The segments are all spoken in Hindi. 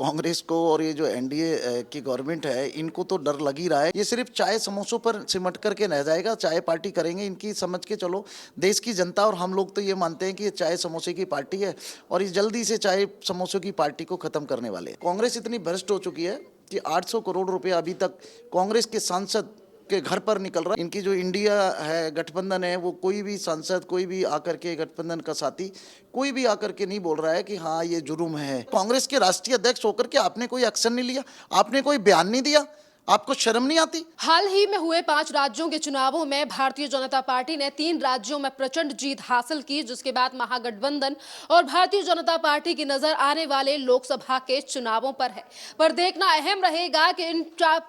कांग्रेस को और ये जो एनडीए की गवर्नमेंट है, इनको तो डर लग ही रहा है। ये सिर्फ चाय समोसों पर सिमट करके रह जाएगा। चाय पार्टी करेंगे इनकी, समझ के चलो। देश की जनता और हम लोग तो ये मानते हैं कि ये चाय समोसे की पार्टी है और ये जल्दी से चाय समोसों की पार्टी को खत्म करने वाले हैं। कांग्रेस इतनी भ्रष्ट हो चुकी है कि 800 करोड़ रुपए अभी तक कांग्रेस के सांसद के घर पर निकल रहा है। इनकी जो इंडिया है, गठबंधन है, वो कोई भी सांसद, कोई भी आकर के गठबंधन का साथी, कोई भी आकर के नहीं बोल रहा है कि हाँ ये जुर्म है। कांग्रेस के राष्ट्रीय अध्यक्ष होकर के आपने कोई एक्शन नहीं लिया, आपने कोई बयान नहीं दिया, आपको शर्म नहीं आती? हाल ही में हुए 5 राज्यों के चुनावों में भारतीय जनता पार्टी ने 3 राज्यों में प्रचंड जीत हासिल की, जिसके बाद महागठबंधन और भारतीय जनता पार्टी की नजर आने वाले लोकसभा के चुनावों पर है। पर देखना अहम रहेगा कि इन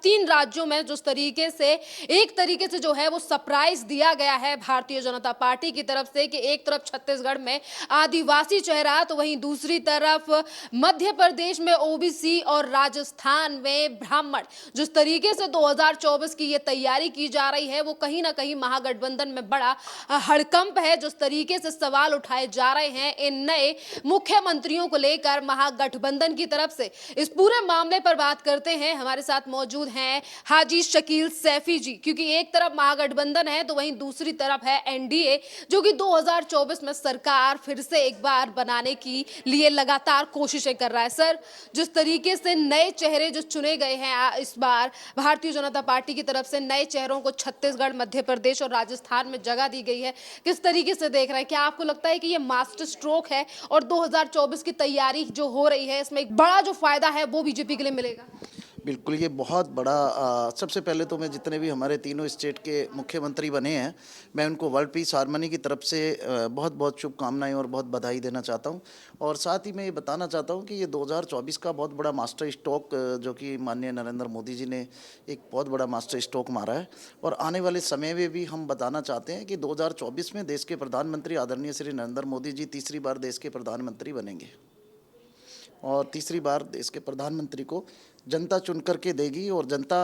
3 राज्यों में जिस तरीके से एक तरीके से जो है वो सरप्राइज दिया गया है भारतीय जनता पार्टी की तरफ से कि एक तरफ छत्तीसगढ़ में आदिवासी चेहरा तो वहीं दूसरी तरफ मध्य प्रदेश में ओबीसी और राजस्थान में ब्राह्मण, जिस तरीके से 2024 की ये तैयारी की जा रही है वो कहीं ना कहीं महागठबंधन में बड़ा हड़कंप है। जिस तरीके से सवाल उठाए जा रहे हैं इन नए मुख्यमंत्रियों को लेकर महागठबंधन की तरफ से, इस पूरे मामले पर बात करते हैं। हमारे साथ मौजूद हैं हाजी शकील सैफी जी, क्योंकि एक तरफ महागठबंधन है तो वहीं दूसरी तरफ है एनडीए, जो कि 2024 में सरकार फिर से एक बार बनाने की लिए लगातार कोशिशें कर रहा है। सर, जिस तरीके से नए चेहरे जो चुने गए हैं इस बार भारतीय जनता पार्टी की तरफ से, नए चेहरों को छत्तीसगढ़, मध्य प्रदेश और राजस्थान में जगह दी गई है, किस तरीके से देख रहे हैं? क्या आपको लगता है कि ये मास्टर स्ट्रोक है और 2024 की तैयारी जो हो रही है इसमें एक बड़ा जो फायदा है वो बीजेपी के लिए मिलेगा? बिल्कुल, ये बहुत बड़ा सबसे पहले तो मैं जितने भी हमारे तीनों स्टेट के मुख्यमंत्री बने हैं, मैं उनको वर्ल्ड पीस हार्मनी की तरफ से बहुत बहुत शुभकामनाएं और बहुत बधाई देना चाहता हूं। और साथ ही मैं ये बताना चाहता हूं कि ये 2024 का बहुत बड़ा मास्टर स्ट्रोक जो कि माननीय नरेंद्र मोदी जी ने एक बहुत बड़ा मास्टर स्ट्रोक मारा है। और आने वाले समय में भी हम बताना चाहते हैं कि 2024 में देश के प्रधानमंत्री आदरणीय श्री नरेंद्र मोदी जी तीसरी बार देश के प्रधानमंत्री बनेंगे और तीसरी बार देश के प्रधानमंत्री को जनता चुन करके देगी। और जनता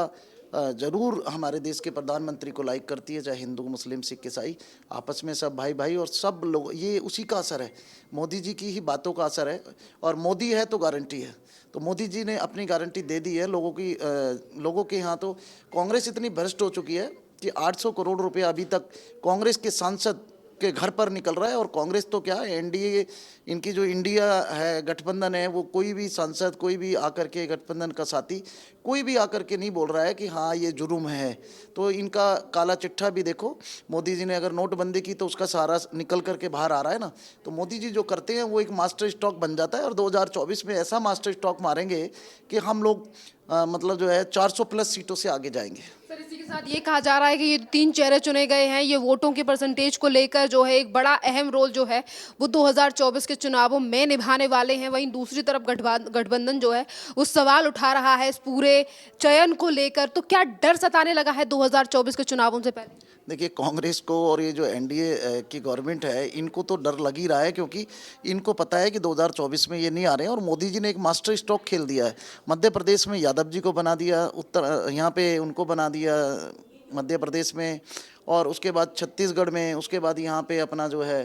ज़रूर हमारे देश के प्रधानमंत्री को लाइक करती है, चाहे हिंदू, मुस्लिम, सिख, ईसाई, आपस में सब भाई भाई और सब लोग। ये उसी का असर है, मोदी जी की ही बातों का असर है। और मोदी है तो गारंटी है, तो मोदी जी ने अपनी गारंटी दे दी है लोगों के यहाँ। तो कांग्रेस इतनी भ्रष्ट हो चुकी है कि 800 करोड़ रुपए अभी तक कांग्रेस के सांसद के घर पर निकल रहा है। और कांग्रेस तो क्या है, एनडीए, इनकी जो इंडिया है, गठबंधन है, वो कोई भी सांसद, कोई भी आकर के गठबंधन का साथी, कोई भी आकर के नहीं बोल रहा है कि हाँ ये जुर्म है। तो इनका काला चिट्ठा भी देखो, मोदी जी ने अगर नोटबंदी की तो उसका सारा निकल करके बाहर आ रहा है ना। तो मोदी जी जो करते हैं वो एक मास्टर स्ट्रोक बन जाता है। और 2024 में ऐसा मास्टर स्ट्रोक मारेंगे कि हम लोग मतलब जो है 400 प्लस सीटों से आगे जाएंगे। सर, इसी के साथ ये कहा जा रहा है कि ये 3 चेहरे चुने गए हैं, ये वोटों के परसेंटेज को लेकर जो है एक बड़ा अहम रोल जो है वो 2024 के चुनावों में निभाने वाले हैं। वहीं दूसरी तरफ गठबंधन जो है वो सवाल उठा रहा है इस पूरे चयन को लेकर। तो क्या डर सताने लगा है 2024 के चुनावों से पहले? देखिए, कांग्रेस को और ये जो एनडीए की गवर्नमेंट है, इनको तो डर लग ही रहा है, क्योंकि इनको पता है कि 2024 में ये नहीं आ रहे हैं। और मोदी जी ने एक मास्टर स्ट्रोक खेल दिया है। मध्य प्रदेश में यादव जी को बना दिया, उत्तर यहाँ पे उनको बना दिया मध्य प्रदेश में, और उसके बाद छत्तीसगढ़ में, उसके बाद यहाँ पे अपना जो है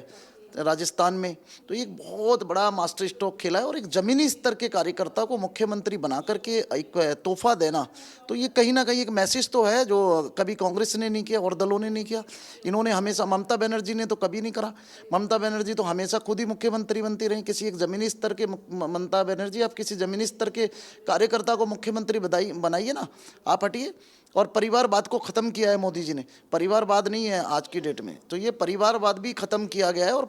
राजस्थान में। तो ये एक बहुत बड़ा मास्टर स्ट्रोक खेला है। और एक ज़मीनी स्तर के कार्यकर्ता को मुख्यमंत्री बना करके एक तोहफा देना, तो ये कहीं ना कहीं एक मैसेज तो है जो कभी कांग्रेस ने नहीं किया और दलों ने नहीं किया। इन्होंने हमेशा, ममता बनर्जी ने तो कभी नहीं करा। ममता बनर्जी तो हमेशा खुद ही मुख्यमंत्री बनती रही। किसी एक ज़मीनी स्तर के ममता बनर्जी, आप किसी ज़मीनी स्तर के कार्यकर्ता को मुख्यमंत्री बनाइए ना, आप हटिए। और परिवारवाद को ख़त्म किया है मोदी जी ने। परिवारवाद नहीं है आज की डेट में, तो ये परिवारवाद भी ख़त्म किया गया है। और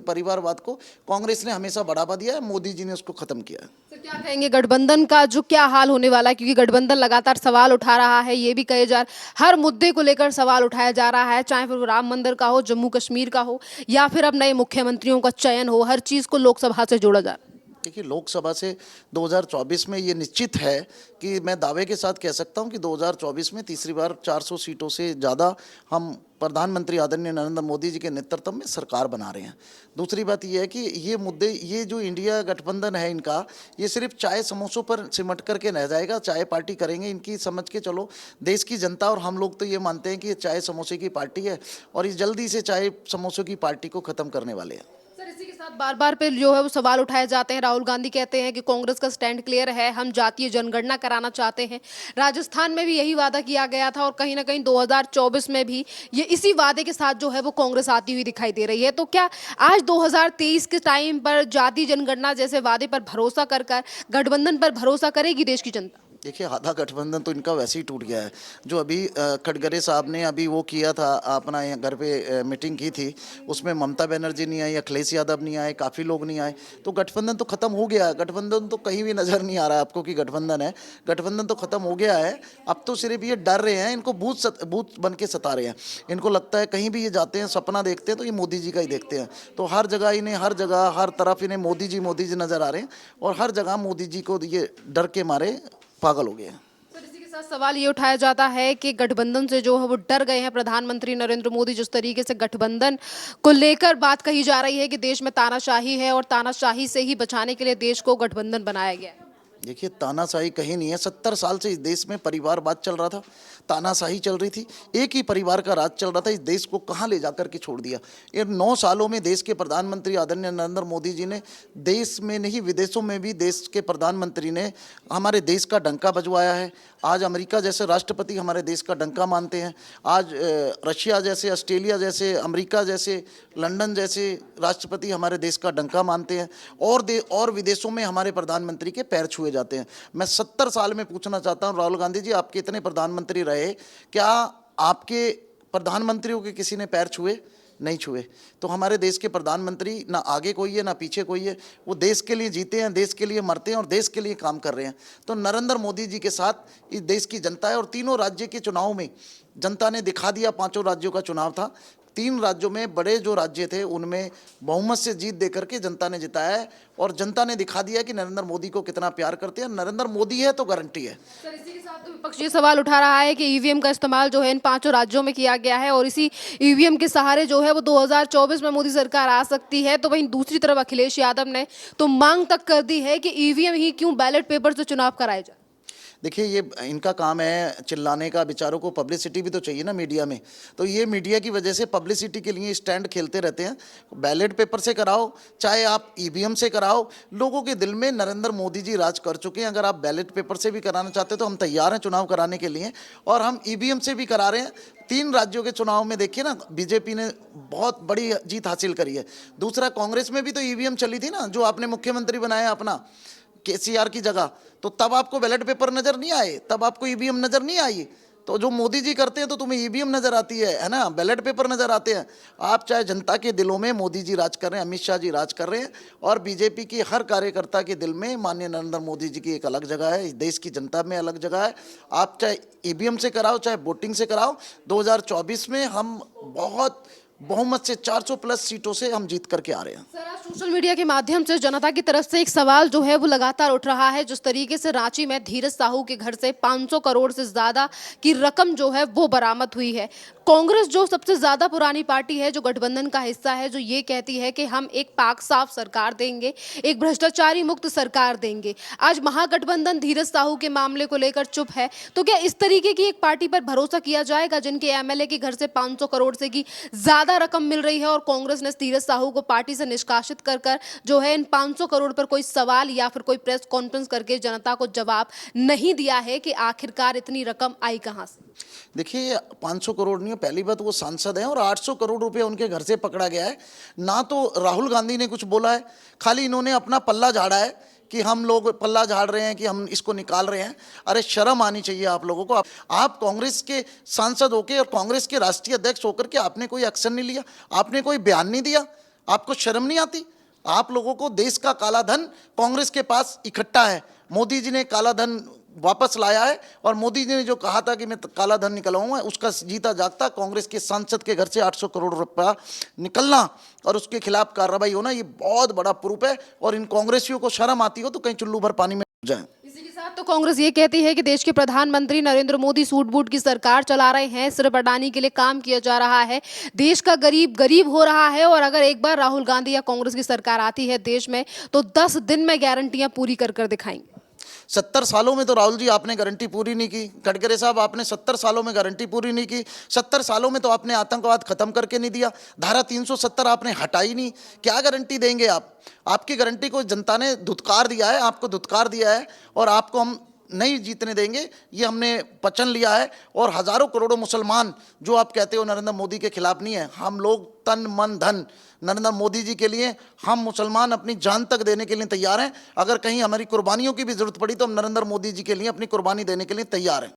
परिवारवाद को कांग्रेस ने हमेशा बढ़ावा दिया है, मोदी जी ने उसको ख़त्म किया है। सर, क्या कहेंगे गठबंधन का जो क्या हाल होने वाला है? क्योंकि गठबंधन लगातार सवाल उठा रहा है, ये भी कहे जा हर मुद्दे को लेकर सवाल उठाया जा रहा है, चाहे फिर राम मंदिर का हो, जम्मू कश्मीर का हो, या फिर अब नए मुख्यमंत्रियों का चयन हो, हर चीज़ को लोकसभा से जोड़ा जा रहा है। देखिए, लोकसभा से 2024 में ये निश्चित है कि मैं दावे के साथ कह सकता हूं कि 2024 में तीसरी बार 400 सीटों से ज़्यादा हम प्रधानमंत्री आदरणीय नरेंद्र मोदी जी के नेतृत्व में सरकार बना रहे हैं। दूसरी बात ये है कि ये मुद्दे, ये जो इंडिया गठबंधन है इनका, ये सिर्फ चाय समोसों पर सिमट करके रह जाएगा। चाय पार्टी करेंगे इनकी, समझ के चलो। देश की जनता और हम लोग तो ये मानते हैं कि ये चाय समोसे की पार्टी है और ये जल्दी से चाय समोसों की पार्टी को ख़त्म करने वाले हैं। सर, इसी के साथ बार-बार पे जो है वो सवाल उठाए जाते हैं। राहुल गांधी कहते हैं कि कांग्रेस का स्टैंड क्लियर है, हम जातीय जनगणना कराना चाहते हैं। राजस्थान में भी यही वादा किया गया था और कहीं ना कहीं 2024 में भी ये इसी वादे के साथ जो है वो कांग्रेस आती हुई दिखाई दे रही है। तो क्या आज 2023 के टाइम पर जातीय जनगणना जैसे वादे पर भरोसा कर कर गठबंधन पर भरोसा करेगी देश की जनता? देखिए, आधा गठबंधन तो इनका वैसे ही टूट गया है। जो अभी खड़गरे साहब ने अभी वो किया था, अपना यहाँ घर पे मीटिंग की थी, उसमें ममता बनर्जी नहीं आई, अखिलेश यादव नहीं आए, काफ़ी लोग नहीं आए, तो गठबंधन तो ख़त्म हो गया है। गठबंधन तो कहीं भी नज़र नहीं आ रहा है आपको कि गठबंधन है। गठबंधन तो ख़त्म हो गया है। अब तो सिर्फ ये डर रहे हैं, इनको भूत बन के सता रहे हैं। इनको लगता है कहीं भी ये जाते हैं, सपना देखते हैं तो ये मोदी जी का ही देखते हैं। तो हर जगह इन्हें, हर जगह हर तरफ इन्हें मोदी जी नज़र आ रहे हैं, और हर जगह मोदी जी को ये डर के मारे पागल हो गए हैं। सर, इसी के साथ सवाल ये उठाया जाता है कि गठबंधन से जो है वो डर गए हैं प्रधानमंत्री नरेंद्र मोदी। जिस तरीके से गठबंधन को लेकर बात कही जा रही है कि देश में तानाशाही है और तानाशाही से ही बचाने के लिए देश को गठबंधन बनाया गया है। देखिए, तानाशाही कहीं नहीं है। 70 साल से इस देश में परिवारवाद चल रहा था, तानाशाही चल रही थी, एक ही परिवार का राज चल रहा था। इस देश को कहाँ ले जाकर के छोड़ दिया। ये 9 सालों में देश के प्रधानमंत्री आदरणीय नरेंद्र मोदी जी ने देश में नहीं, विदेशों में भी देश के प्रधानमंत्री ने हमारे देश का डंका बजवाया है। आज अमेरिका जैसे राष्ट्रपति हमारे देश का डंका मानते हैं। आज रशिया जैसे, ऑस्ट्रेलिया जैसे, अमेरिका जैसे, लंदन जैसे राष्ट्रपति हमारे देश का डंका मानते हैं, और विदेशों में हमारे प्रधानमंत्री के पैर छुए जाते हैं। मैं 70 साल में पूछना चाहता हूं, राहुल गांधी जी, आपके इतने प्रधानमंत्री रहे, क्या आपके प्रधानमंत्रियों के किसी ने पैर छुए? नहीं छुए। तो हमारे देश के प्रधानमंत्री ना आगे कोई है ना पीछे कोई है, वो देश के लिए जीते हैं, देश के लिए मरते हैं और देश के लिए काम कर रहे हैं। तो नरेंद्र मोदी जी के साथ इस देश की जनता है, और तीनों राज्य के चुनाव में जनता ने दिखा दिया। 5 राज्यों का चुनाव था, 3 राज्यों में, बड़े जो राज्य थे उनमें बहुमत से जीत देकर के जनता ने जिताया है, और जनता ने दिखा दिया कि नरेंद्र मोदी को कितना प्यार करते हैं। नरेंद्र मोदी है तो गारंटी है। सर, इसी के साथ तो विपक्ष ये सवाल उठा रहा है कि ईवीएम का इस्तेमाल जो है इन 5 राज्यों में किया गया है और इसी ईवीएम के सहारे जो है वो 2024 में मोदी सरकार आ सकती है। तो वहीं दूसरी तरफ अखिलेश यादव ने तो मांग तक कर दी है कि ईवीएम ही क्यों, बैलेट पेपर से चुनाव कराए जाए। देखिए, ये इनका काम है चिल्लाने का। बेचारों को पब्लिसिटी भी तो चाहिए ना मीडिया में, तो ये मीडिया की वजह से पब्लिसिटी के लिए स्टैंड खेलते रहते हैं। बैलेट पेपर से कराओ, चाहे आप ईवीएम से कराओ, लोगों के दिल में नरेंद्र मोदी जी राज कर चुके हैं। अगर आप बैलेट पेपर से भी कराना चाहते हैं तो हम तैयार हैं चुनाव कराने के लिए, और हम ईवीएम से भी करा रहे हैं। 3 राज्यों के चुनाव में देखिए ना, बीजेपी ने बहुत बड़ी जीत हासिल करी है। दूसरा, कांग्रेस में भी तो ईवीएम चली थी ना, जो आपने मुख्यमंत्री बनाया अपना केसीआर की जगह, तो तब आपको बैलेट पेपर नजर नहीं आए, तब आपको ईवीएम नजर नहीं आई। तो जो मोदी जी करते हैं तो तुम्हें ईवीएम नजर आती है ना, बैलेट पेपर नजर आते हैं। आप चाहे जनता के दिलों में मोदी जी राज कर रहे हैं, अमित शाह जी राज कर रहे हैं, और बीजेपी की हर कार्यकर्ता के दिल में माननीय नरेंद्र मोदी जी की एक अलग जगह है, इस देश की जनता में अलग जगह है। आप चाहे ईवीएम से कराओ, चाहे वोटिंग से कराओ, 2024 में हम बहुत बहुमत से 400 प्लस सीटों से हम जीत करके आ रहे हैं। सर, आज सोशल मीडिया के माध्यम से जनता की तरफ से एक सवाल जो है वो लगातार उठ रहा है। जिस तरीके से रांची में धीरज साहू के घर से 500 करोड़ से ज्यादा की रकम जो है वो बरामद हुई है। कांग्रेस जो सबसे ज्यादा पुरानी पार्टी है, जो गठबंधन का हिस्सा है, जो ये कहती है कि हम एक पाक साफ सरकार देंगे, एक भ्रष्टाचारी मुक्त सरकार देंगे। आज महागठबंधन धीरज साहू के मामले को लेकर चुप है। तो क्या इस तरीके की एक पार्टी पर भरोसा किया जाएगा जिनके एमएलए के घर से 500 करोड़ से की ज्यादा रकम मिल रही है, और कांग्रेस ने धीरज साहू को पार्टी से निष्कासित कर कर जो है इन 500 करोड़ पर कोई सवाल या फिर कोई प्रेस कॉन्फ्रेंस करके जनता को जवाब नहीं दिया है कि आखिरकार इतनी रकम आई कहां से? देखिए, 500 करोड़ नहीं है, पहली बात वो सांसद हैं, और 800 करोड़ रुपए उनके घर से पकड़ा गया है। ना तो राहुल गांधी ने कुछ बोला है, खाली इन्होंने अपना पल्ला झाड़ा है कि हम लोग पल्ला झाड़ रहे हैं कि हम इसको निकाल रहे हैं। अरे शर्म आनी चाहिए आप लोगों को। आप कांग्रेस के सांसद होकर और कांग्रेस के राष्ट्रीय अध्यक्ष होकर के आपने कोई एक्शन नहीं लिया, आपने कोई बयान नहीं दिया, आपको शर्म नहीं आती? आप लोगों को देश का काला धन कांग्रेस के पास इकट्ठा है। मोदी जी ने काला धन वापस लाया है, और मोदी जी ने जो कहा था कि मैं काला धन निकलवाऊंगा, उसका जीता जागता कांग्रेस के सांसद के घर से 800 करोड़ रुपया निकलना और उसके खिलाफ कार्रवाई होना, ये बहुत बड़ा प्रूफ है। और इन कांग्रेसियों को शर्म आती हो तो कहीं चुल्लू भर पानी में जाए। इसी के साथ तो कांग्रेस ये कहती है कि देश के प्रधानमंत्री नरेंद्र मोदी सूट बूट की सरकार चला रहे हैं, सिर्फ अडानी के लिए काम किया जा रहा है, देश का गरीब गरीब हो रहा है, और अगर एक बार राहुल गांधी या कांग्रेस की सरकार आती है देश में तो 10 दिन में गारंटियां पूरी कर कर दिखाएंगे। 70 सालों में तो राहुल जी आपने गारंटी पूरी नहीं की। गडकरी साहब आपने 70 सालों में गारंटी पूरी नहीं की। 70 सालों में तो आपने आतंकवाद खत्म करके नहीं दिया। धारा 370 आपने हटाई नहीं। क्या गारंटी देंगे आप? आपकी गारंटी को जनता ने धुतकार दिया है, आपको धुतकार दिया है, और आपको हम नहीं जीतने देंगे, ये हमने वचन लिया है। और हजारों करोड़ों मुसलमान जो आप कहते हो नरेंद्र मोदी के खिलाफ नहीं है, हम लोग तन मन धन नरेंद्र मोदी जी के लिए, हम मुसलमान अपनी जान तक देने के लिए तैयार हैं। अगर कहीं हमारी कुर्बानियों की भी जरूरत पड़ी तो हम नरेंद्र मोदी जी के लिए अपनी कुर्बानी देने के लिए तैयार हैं।